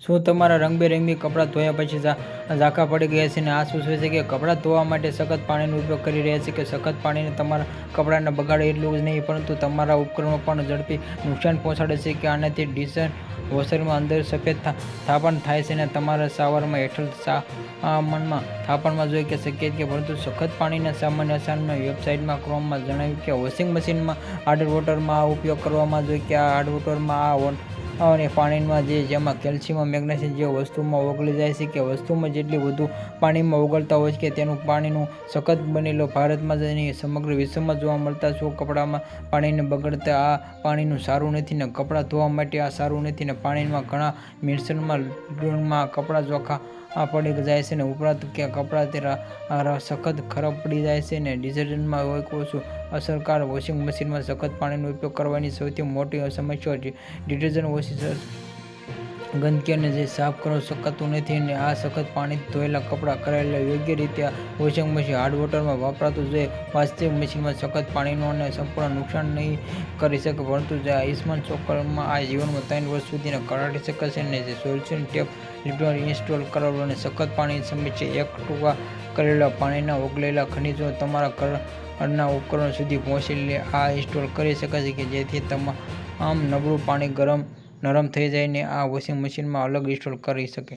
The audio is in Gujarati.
શું તમારા રંગબેરંગી કપડાં ધોયા પછી ઝાંખા પડી ગયા છે અને આ સૂચવે છે કે કપડાં ધોવા માટે સખત પાણીનો ઉપયોગ કરી રહ્યા છે? કે સખત પાણીને તમારા કપડાને બગાડે એટલું જ નહીં, પરંતુ તમારા ઉપકરણો પણ ઝડપી નુકસાન પહોંચાડે છે? કે આનાથી ડિશ વોશરમાં અંદર સફેદ થાપણ થાય છે અને તમારા શાવરમાં હેઠળ સામાનમાં થાપણમાં જોઈ શકે છે? પરંતુ સખત પાણીના સામાન્ય અસરના વેબસાઇટમાં ક્રોમમાં જણાવ્યું કે વોશિંગ મશીનમાં હાર્ડ વોટરમાં આ ઉપયોગ કરવામાં જોઈએ. કે આ હાર્ડ વોટરમાં અને પાણીમાં જેમાં કેલ્શિયમ, મેગ્નેશિયમ જેવી વસ્તુમાં ઓગળી જાય છે. કે વસ્તુમાં જેટલી વધુ પાણીમાં ઓગળતા હોય છે તેનું પાણીનું સખત બનેલો ભારતમાં જ નહીં સમગ્ર વિશ્વમાં જોવા મળતા છો કપડામાં પાણીને બગાડતા આ પાણીનું સારું નથી ને કપડાં ધોવા માટે આ સારું નથી ને પાણીમાં ઘણા મિશ્રણમાં કપડાં ચોખ્ખા પડી જાય છે ને ઉપરાંત કે કપડાં સખત ખરાબ પડી જાય છે ને ડિટર્જન્ટમાં હોય ઓછું અસરકારક. વોશિંગ મશીનમાં સખત પાણીનો ઉપયોગ કરવાની સૌથી મોટી સમસ્યા ડિટર્જન્ટ ઓછી ગંદકી અને જે સાફ કરવું શકાતું નથી અને આ સખત પાણીથી ધોયેલા કપડાં કરાયેલા યોગ્ય રીતે વોશિંગ મશીન હાર્ડ વોટરમાં વાપરવું જોઈએ. વાસ્તવિક મશીનમાં સખત પાણીનો અને સંપૂર્ણ નુકસાન નહીં કરી શકે, પરંતુ જે આયુષ્માન ચોક્કરમાં આ જીવનમાં 3 વર્ષ સુધી કાઢી શકે છે અને જે સોલ્યુશન ટેપ લિફ્ટર ઇન્સ્ટોલ કરાવવું અને સખત પાણીની સમસ્યા એકઠું કરેલા પાણીના ઓગળેલા ખનિજો તમારા ઘરના ઉપકરણો સુધી પહોંચી લે. આ ઇન્સ્ટોલ કરી શકાય છે જેથી તમામ નબળું પાણી નરમ થઈ જાય ને આ વોશિંગ મશીનમાં અલગ ઇન્સ્ટોલ કરી શકે.